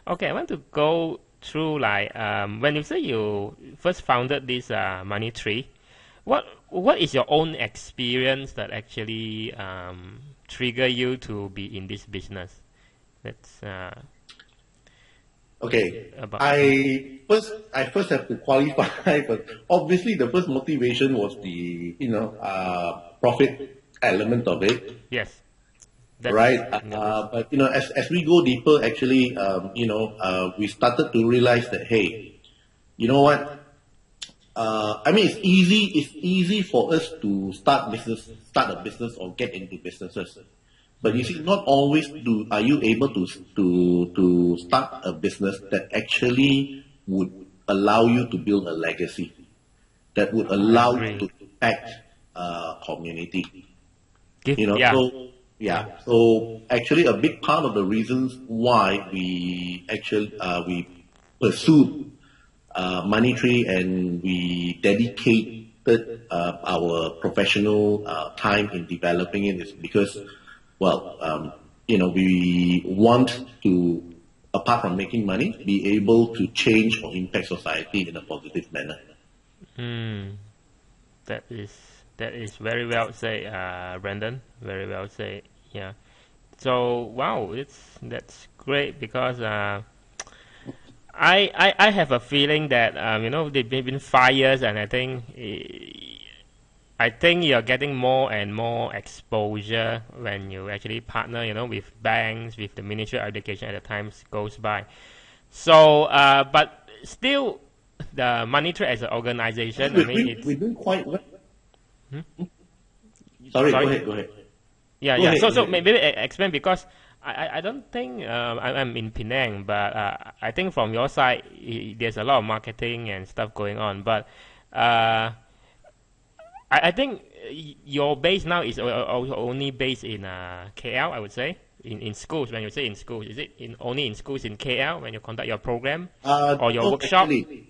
Okay, I want to go through like when you say you first founded this MoneyTree, what is your own experience that actually trigger you to be in this business? That's Okay, about. I first have to qualify, but obviously the first motivation was the profit element of it, Yes, that's right? that is. But as we go deeper, actually, we started to realize that, hey, you know what? I mean, it's easy for us to start a business or get into businesses. But you Mm, see, not always are you able to start a business that actually would allow you to build a legacy, that would I allow you agree. to impact community. Give, You know, yeah, so yeah. yeah, so actually a big part of the reasons why we pursued MoneyTree and we dedicated our professional time in developing it is because, well, we want to, apart from making money, be able to change or impact society in a positive manner. Hmm. That is that is very well said, Brandon. Very well said. Yeah. So wow, that's great because I have a feeling that they've been 5 years, and I think you're getting more and more exposure when you actually partner, with banks, with the Ministry of Education as the times goes by. So, but still, the Money Trade as an I think organization, I we're mean, doing, it's we're doing quite well. hmm? Sorry, go Sorry. ahead, go ahead. Yeah, Go yeah. ahead, So, go so ahead. maybe explain because I don't think I'm in Penang, but I think from your side there's a lot of marketing and stuff going on. But uh, I think your base now is only based in KL, I would say, in schools. When you say in schools, is it only in schools in KL when you conduct your program or your No, workshop? actually,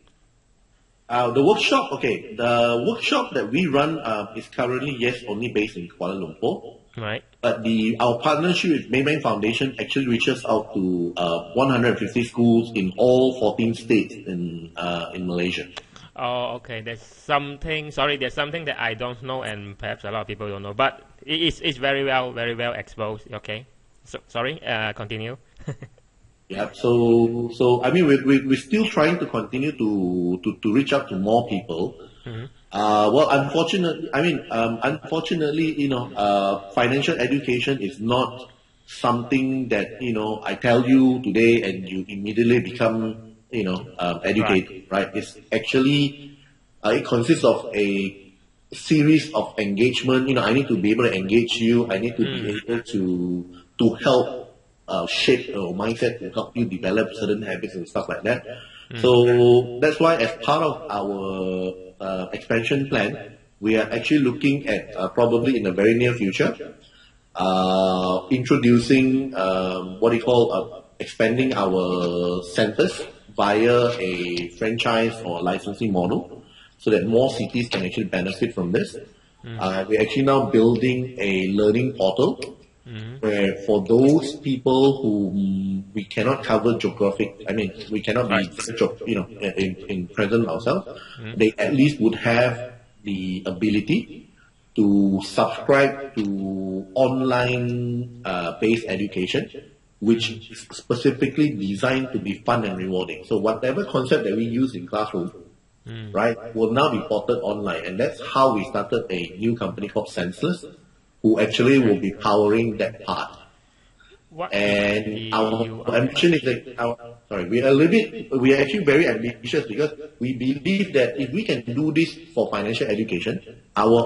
the workshop that we run is currently, yes, only based in Kuala Lumpur. Right. But our partnership with Maybank Foundation actually reaches out to 150 schools in all 14 states in Malaysia. Oh, okay. There's something. Sorry, there's something that I don't know, and perhaps a lot of people don't know. But it's very well exposed. Okay. So sorry. Continue. Yeah. So I mean, we're still trying to continue to reach out to more people. Hmm. Well, unfortunately, financial education is not something that, I tell you today and you immediately become, Right. educated, right? It's actually, it consists of a series of engagement. I need to be able to engage you. I need to be Mm. able to help shape your mindset to help you develop certain habits and stuff like that. Mm. So that's why, as part of our expansion plan, we are actually looking at probably in the very near future introducing what you call expanding our centers via a franchise or licensing model so that more cities can actually benefit from this. Mm. We're actually now building a learning portal Mm. where for those people who we cannot cover geographic, I mean, we cannot Right. be, in present ourselves, Mm. they at least would have the ability to subscribe to online based education, which Mm. is specifically designed to be fun and rewarding. So whatever concept that we use in classroom, Mm. right, will now be ported online. And that's how we started a new company called Senseless, who actually will Okay. be powering that part. What is And our you are ambition is that, we are actually very ambitious because we believe that if we can do this for financial education, our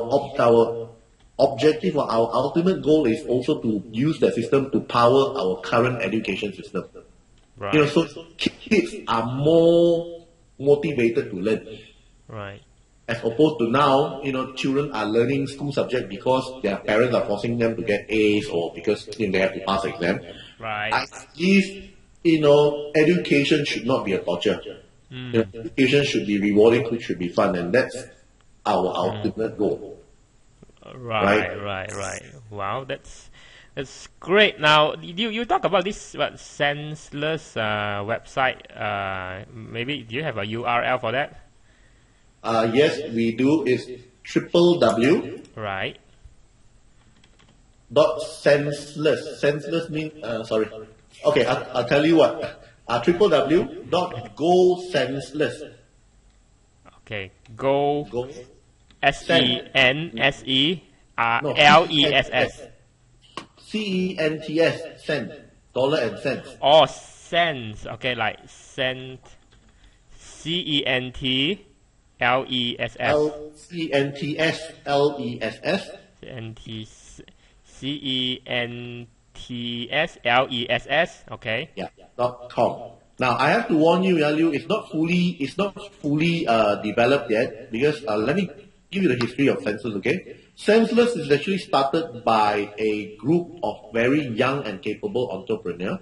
objective or our ultimate goal is also to use that system to power our current education system. right. So kids are more motivated to learn Right. as opposed to now, children are learning school subject because their parents are forcing them to get A's or because they have to pass exam. Right. As if, education should not be a torture. Mm. Education should be rewarding, it should be fun, and that's our Mm. ultimate goal, Right, right? right, right. Wow, that's It's great. Now, you talk about this senseless website. Maybe do you have a URL for that? Yes, we do. It's triple W Right. dot senseless. Senseless means sorry. Okay, I'll tell you what. Triple W dot go senseless. Okay. Go Go no Senseless. CENTS cent dollar and cents. Oh, cents. Okay, like cent. CENTLESS. CENTSLESS CNT CENTSLESS. Okay. yeah .com. Now I have to warn you, Liew, it's not fully developed yet because let me give you the history of Senseless. Okay, Senseless is actually started by a group of very young and capable entrepreneurs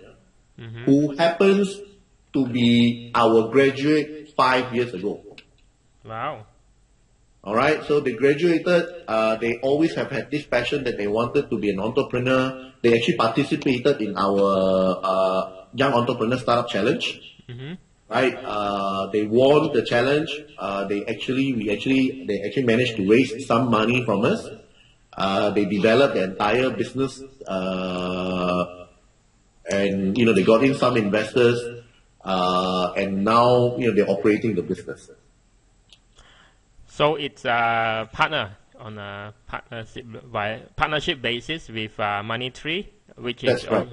who happens to be our graduate 5 years ago. Wow. All right, so they graduated. They always have had this passion that they wanted to be an entrepreneur. They actually participated in our Young Entrepreneur Startup Challenge. Right, they won the challenge. They actually managed to raise some money from us. They developed the entire business, and they got in some investors, and now they're operating the business. So it's a partner on a partnership basis with MoneyTree, which That's is right.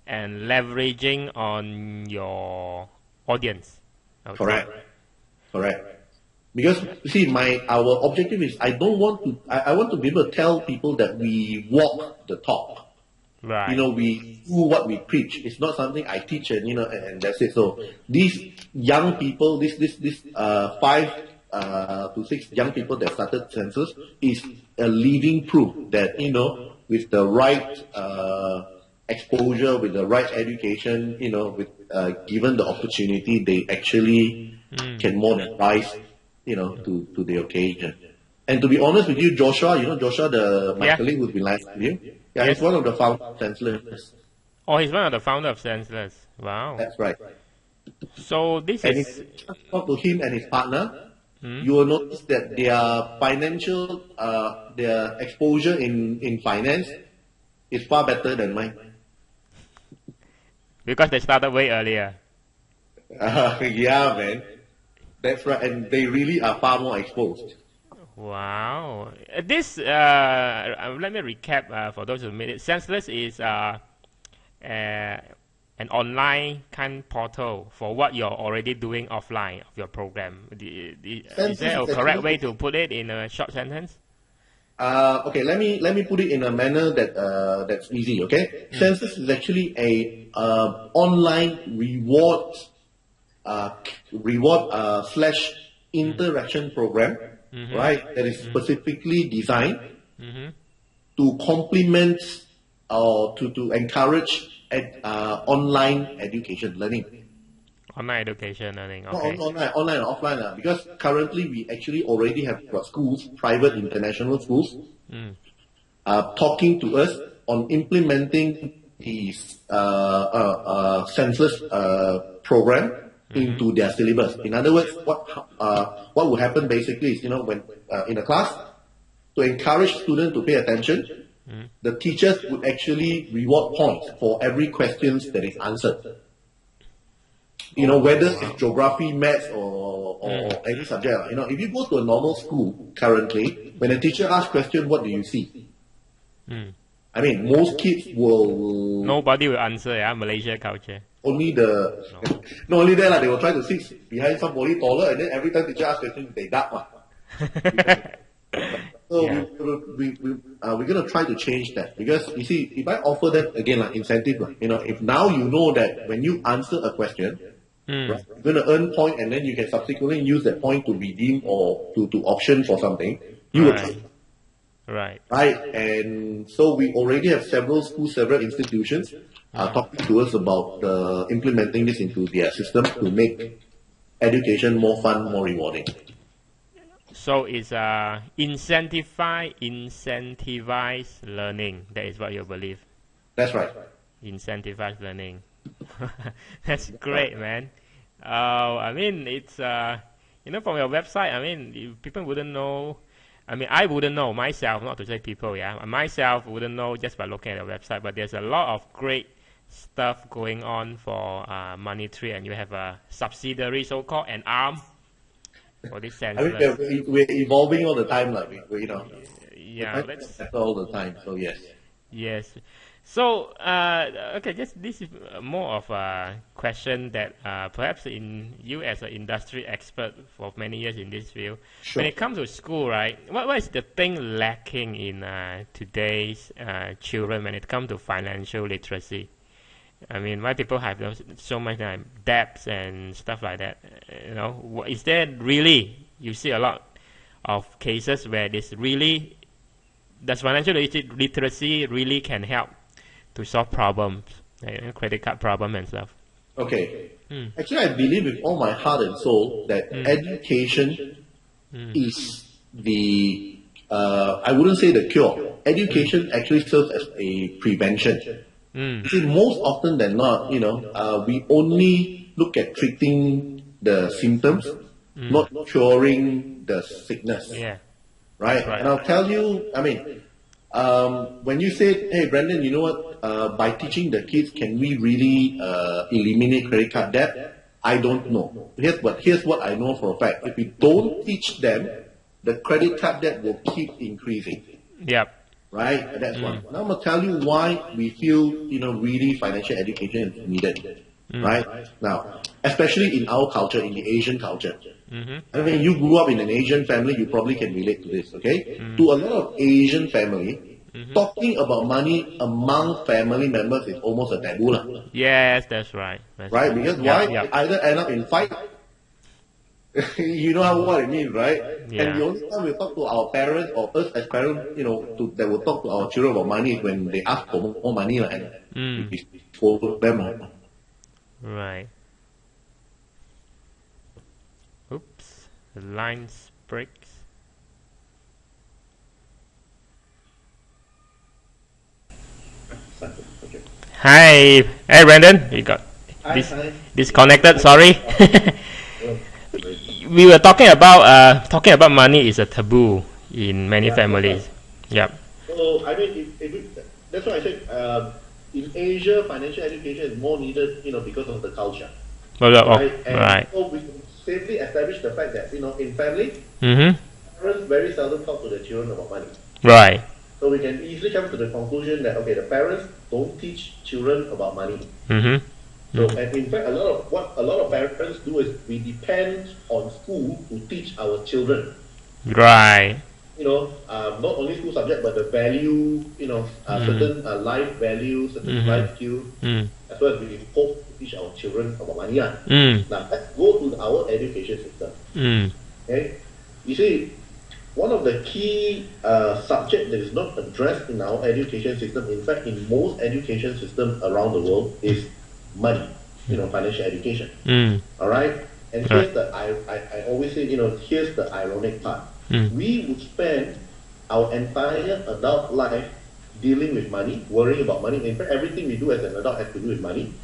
And leveraging on your audience. Correct. Because you see, our objective is I want to be able to tell people that we walk the talk. Right. We do what we preach. It's not something I teach and that's it. So these young people, this 5 to 6 young people that started Senseless is a living proof that with the right exposure, with the right education, with given the opportunity, they actually can more than rise, to the occasion. And to be honest with you, Joshua, my colleague who's been live with you, he's one of the founders of Senseless. Oh, he's one of the founders of Senseless. Wow. That's right. So this and is. if you talk to him and his partner, you will notice that their financial, their exposure in finance is far better than mine. Because they started way earlier. Yeah, man. That's right. And they really are far more exposed. Wow. This, let me recap for those who missed it. Senseless is an online kind portal for what you're already doing offline of your program. Is there a correct way to put it in a short sentence? Okay, let me put it in a manner that's easy. Okay, Senseless is actually a online reward slash interaction program, right? That is specifically designed to complement or to encourage online education learning. Online education learning, okay. Online and offline. Because currently we actually already have schools, private international schools, talking to us on implementing these Senseless program into their syllabus. In other words, what will happen basically is, when in a class, to encourage students to pay attention, the teachers would actually reward points for every question that is answered. Whether it's geography, maths, or any subject. If you go to a normal school currently, when a teacher asks question, what do you see? I mean, most kids will. Nobody will answer. Yeah, Malaysia culture. Only not only that, they will try to sit behind somebody taller, and then every time teacher asks question, they duck. So we're going to try to change that, because you see, if I offer them again incentive, if now you know that when you answer a question, right, you're going to earn point, and then you can subsequently use that point to redeem or to option for something, you will try. Right. And so we already have several schools, several institutions talking to us about implementing this into their system to make education more fun, more rewarding. So it's incentivized learning. That is what you believe. That's right. Incentivize learning. That's great, man. I mean, it's from your website. I mean, people wouldn't know. I mean, I wouldn't know myself, not to say people. Yeah, myself wouldn't know just by looking at your website. But there's a lot of great stuff going on for MoneyTree, and you have a subsidiary, so-called an arm for this I mean, senseless. we're evolving all the time, like we Yeah, we're trying to better all the time. So yes. yes. So, okay, just this is more of a question that perhaps in you as an industry expert for many years in this field, Sure. when it comes to school, right? What is the thing lacking in today's children when it comes to financial literacy? I mean, why people have so much debts and stuff like that? Is there really? You see a lot of cases where does financial literacy really can help to solve problems, credit card problem and stuff. Okay. Actually, I believe with all my heart and soul that education is the, I wouldn't say the cure. Education actually serves as a prevention. You see, most often than not, we only look at treating the symptoms, not curing the sickness. Yeah. Right? Right. And I'll tell you, I mean, when you said, hey, Brandon, you know what, by teaching the kids, can we really eliminate credit card debt? I don't know. Here's what I know for a fact. If we don't teach them, the credit card debt will keep increasing. Yep. Right? That's one. Now I'm going to tell you why we feel, really financial education is needed. Right? Now, especially in our culture, in the Asian culture. I mean, you grew up in an Asian family, you probably can relate to this, okay? To a lot of Asian family, talking about money among family members is almost a taboo. Yes, that's right. Right? Because why? Yeah. They either end up in fight. You know what I mean, right? Yeah. And the only time we talk to our parents or us as parents, that will talk to our children about money is when they ask for more money and we follow them. Right. Oops, the line breaks. Okay. Hi, Brandon. We got Hi. disconnected. Sorry. We were talking about money is a taboo in many families. Yep. So, I mean, that's why I said in Asia, financial education is more needed, because of the culture. Right? And Right. so we can safely establish the fact that, in family, Mm-hmm. parents very seldom talk to their children about money. Right. So we can easily come to the conclusion that, okay, the parents don't teach children about money. Mm-hmm. So, and in fact, what a lot of parents do is we depend on school to teach our children. Right. Not only school subject, but the value, certain life values, certain life skills, as well as we hope to teach our children about money. Now, let's go to our education system. Okay? You see, one of the key subjects that is not addressed in our education system, in fact, in most education systems around the world, is money, financial education. All right? And here's I always say, here's the ironic part. We would spend our entire adult life dealing with money, worrying about money. In fact, everything we do as an adult has to do with money.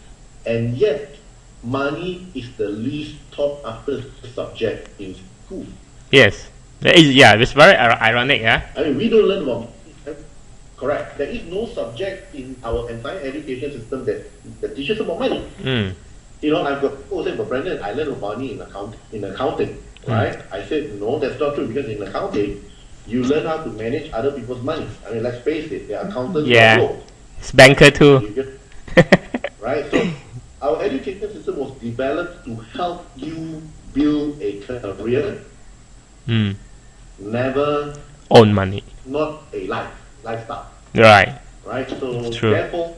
And yet, money is the least taught after subject in school. Yes. It's very ironic, yeah? I mean, we don't learn about money. Correct. There is no subject in our entire education system that teaches about money. I've got people say, but Brandon, I learned about money in accounting. Right? I said, no, that's not true, because in accounting, you learn how to manage other people's money. I mean, let's face it, they're accountants. Yeah. It's banker too. Right? So, our education system was developed to help you build a career, never own money. not a lifestyle. Right. Right? So, True. therefore,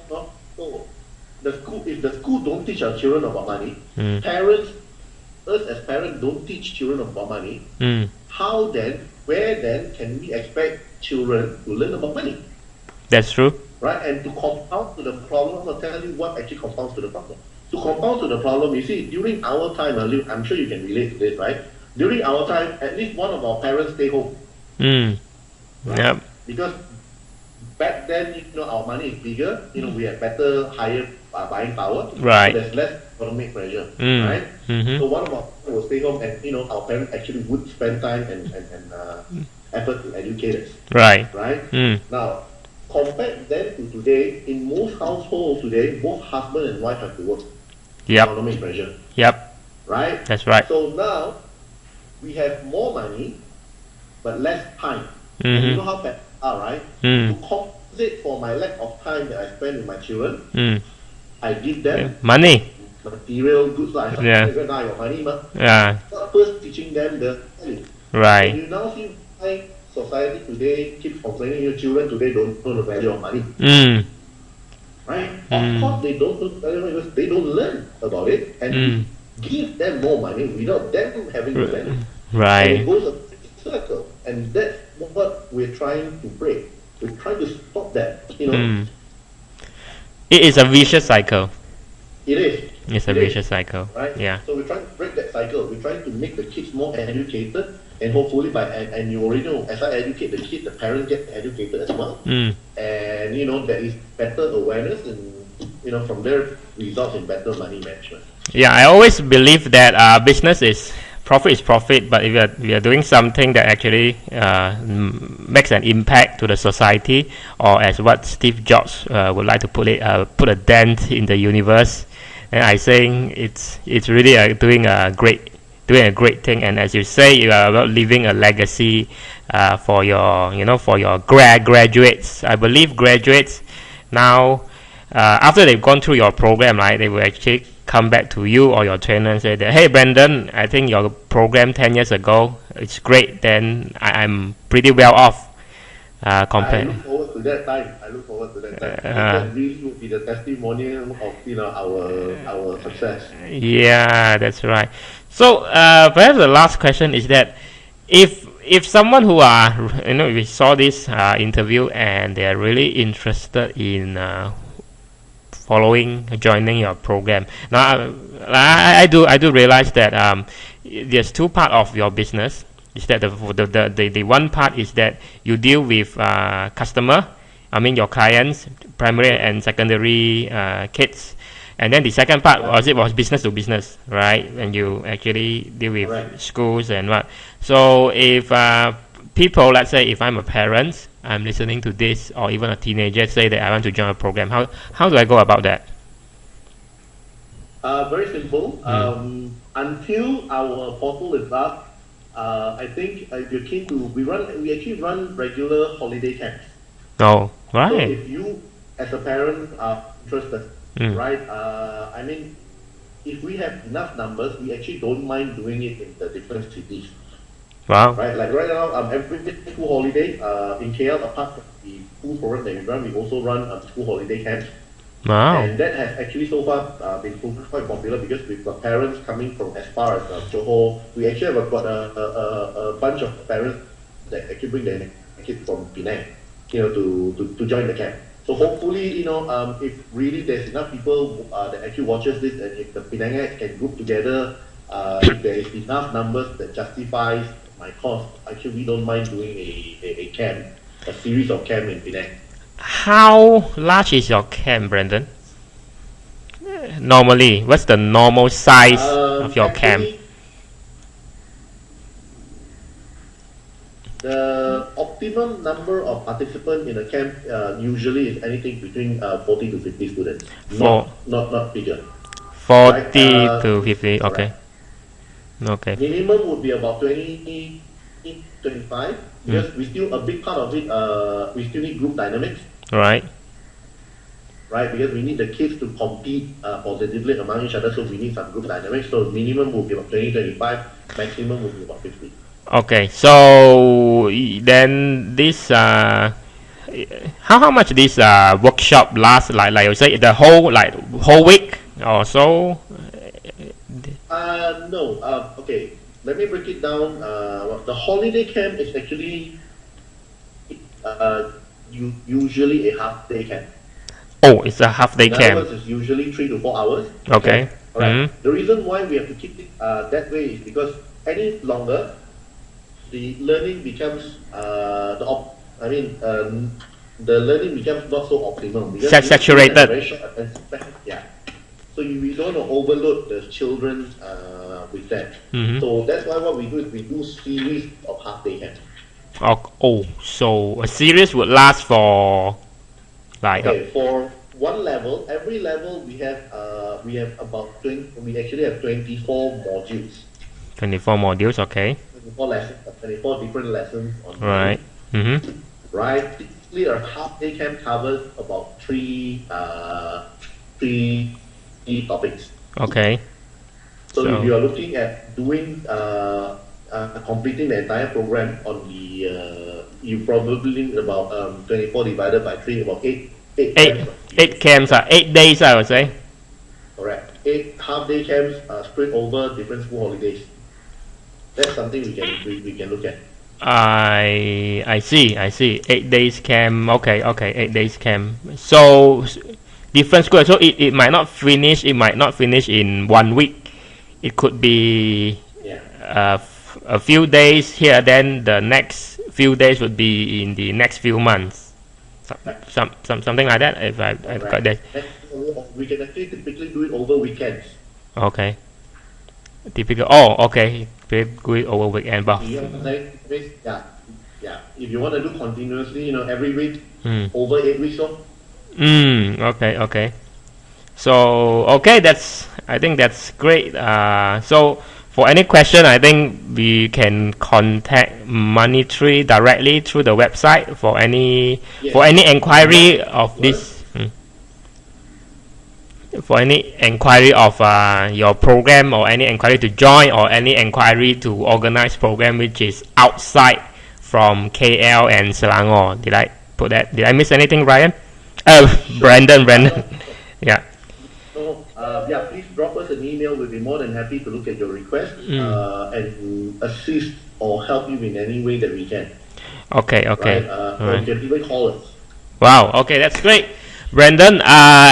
if the school don't teach our children about money, us as parents don't teach children about money, where then can we expect children to learn about money? That's true. Right? And to compound to the problem, I'll tell you what actually compounds to the problem. To compound to the problem, you see, during our time, Liew, I'm sure you can relate to this, right? During our time, at least one of our parents stay home. Right? Yep. Because back then, our money is bigger. We have better, higher buying power. Right. So there's less economic pressure, Mm. right? Mm-hmm. So one of our parents will stay home, and our parents actually would spend time and effort to educate us, Right. right? Mm. Now, compare then to today, in most households today, both husband and wife have to work. Yep. Economic pressure, Yep. right? That's right. So now we have more money, but less time. And Mm-hmm. you know how bad are, right? Mm. To compensate for my lack of time that I spend with my children, Mm. I give them Money. material goods. Like Yeah. I got money, but Yeah. not first teaching them the value. Right. And you now see why society today keeps complaining your children today don't know the value of money. Mm. Right? Mm. Of course they don't know the value because they don't learn about it, and Mm. we give them more money without them having to learn. And it Right. goes a circle. And that's what we're trying to break. We're trying to stop that. Mm. It is a vicious cycle. It is. It's a It is, vicious cycle. right? Yeah. So we're trying to break that cycle. We're trying to make the kids more educated, and hopefully and you already know, as I educate the kids, the parents get educated as well. Mm. And there is better awareness, and from there results in better money management. Yeah, I always believe that business is profit, but if we are doing something that actually makes an impact to the society, or as what Steve Jobs would like to put it, put a dent in the universe, and I think it's really doing a great thing. And as you say, you are about leaving a legacy for your graduates. I believe graduates now, after they've gone through your program, right, they will actually come back to you or your trainer and say that, hey Brandon, I think your program 10 years ago, it's great, then I'm pretty well off compared. I look forward to that time. That really would be the testimonial of our success. Yeah, that's right. So perhaps the last question is that if someone who we saw this interview and they are really interested in joining your program. Now, I do realize that there's two part of your business. Is that the one part is that you deal with customer, I mean your clients, primary and secondary kids, and then the second part was business to business, right? And you actually deal with schools and what. So if people, let's say if I'm a parent, I'm listening to this, or even a teenager say that I want to join a program, how do I go about that? Very simple. Until our portal is up, I think if you're keen to, we actually run regular holiday camps. Oh, So right. if you, as a parent, are interested, right? I mean, if we have enough numbers, we actually don't mind doing it in the different cities. Wow. Right, like right now, every school holiday in KL, apart from the school program that we run, we also run school holiday camps. Wow. And that has actually so far been quite popular because we've got parents coming from as far as Johor. We actually have got a bunch of parents that actually bring their kids from Penang, to join the camp. So hopefully, if really there's enough people that actually watches this, and if the Penangites can group together, if there is enough numbers that justifies my cost, actually we don't mind doing a camp, a series of camp in Penang. How large is your camp, Brandon? Normally, what's the normal size of your camp? The optimum number of participants in a camp usually is anything between 40 to 50 students. Not bigger. 40 right? to 50, okay. Correct. Okay. Minimum would be about 20, 25, because we still, a big part of it, we still need group dynamics. Right. Right, because we need the kids to compete positively among each other, so we need some group dynamics. So minimum will be about 20, 25, maximum will be about 50. Okay, so then this how much this workshop lasts? Like you say, the whole week or so? No. Okay, let me break it down. The holiday camp is actually usually a half-day camp. Oh, it's a half-day camp. In other words, it's usually 3 to 4 hours. Okay. All right. The reason why we have to keep it that way is because any longer, the learning becomes the learning becomes not so optimal because Saturated. very short attention span. Yeah. So we don't want to overload the children with that. So that's why what we do is we do series of half-day camps. So a series would last for like for one level, every level we have about 20. We actually have 24 modules. 24 modules, okay. 24 lessons, 24 different lessons on right. Right. Typically, a half-day camp covers about three key topics. Okay. So if you are looking at doing completing the entire program on the you probably need about 24 divided by 3, about 8 camps. 8 camps, 8 days, I would say. Correct. 8 half-day camps spread over different school holidays. That's something we can look at. I see. 8 days camp. Okay. 8 days camp. So different school. So it might not finish. It might not finish in 1 week. It could be a few days here. Then the next few days would be in the next few months. Something like that. If I've got that. We can actually typically do it over weekends. Okay. Typical. Oh, okay. Do it over weekend, but yeah. If you want to do continuously, every week, over 8 weeks, Okay. So I think that's great. So for any question, I think we can contact MoneyTree directly through the website for any inquiry of this. For any inquiry of your program, or any inquiry to join, or any inquiry to organize program which is outside from KL and Selangor. Did I put that? Did I miss anything, Ryan? Brandon. Yeah. So please drop us an email. We'll be more than happy to look at your request and assist or help you in any way that we can. Okay. Right? Or you can even call us. Wow. Okay, that's great. Brandon,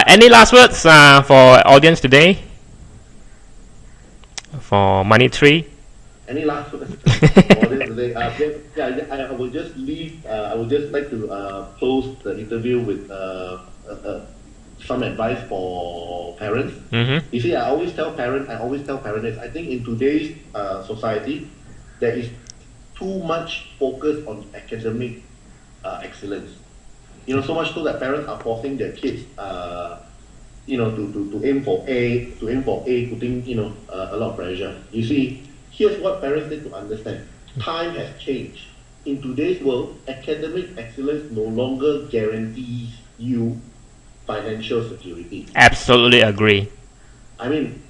any last words for audience today? For MoneyTree? Any last words for audience today? I will just leave. I would just like to close the interview with some advice for parents. You see, I always tell parents this. I think in today's society, there is too much focus on academic excellence. So much so that parents are forcing their kids, to aim for A, putting, a lot of pressure. You see, here's what parents need to understand. Time has changed. In today's world, academic excellence no longer guarantees you financial security. Absolutely agree. I mean,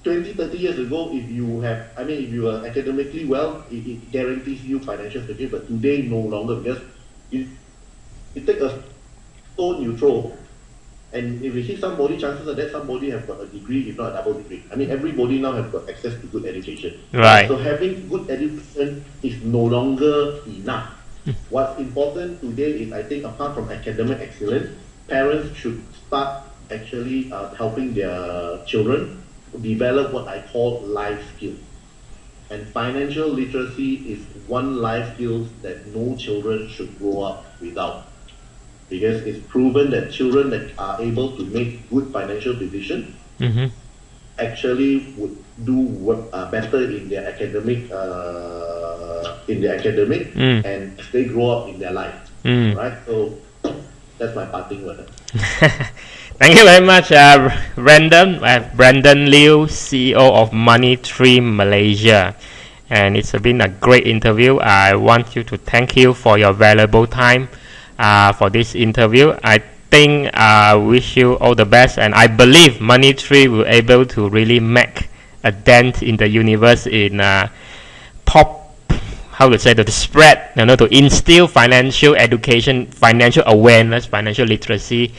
20, 30 years ago, if you are academically well, it guarantees you financial security, but today no longer, because you take a stone you throw, and if you hit somebody, chances are that somebody have got a degree, if not a double degree. I mean, everybody now have got access to good education. Right. So having good education is no longer enough. What's important today is, I think, apart from academic excellence, parents should start actually helping their children develop what I call life skills. And financial literacy is one life skill that no children should grow up without. Because it's proven that children that are able to make good financial decisions actually would do better in their academic and as they grow up in their life. Right? So that's my parting word. Thank you very much, Brandon. Brandon Liew, CEO of MoneyTree Malaysia. And it's been a great interview. I want you to thank you for your valuable time for this interview. I think I wish you all the best, and I believe MoneyTree will able to really make a dent in the universe in the spread, to instill financial education, financial awareness, financial literacy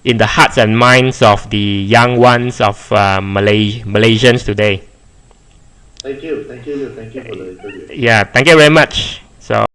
in the hearts and minds of the young ones of Malaysians today. Thank you for the interview. Yeah, thank you very much. So.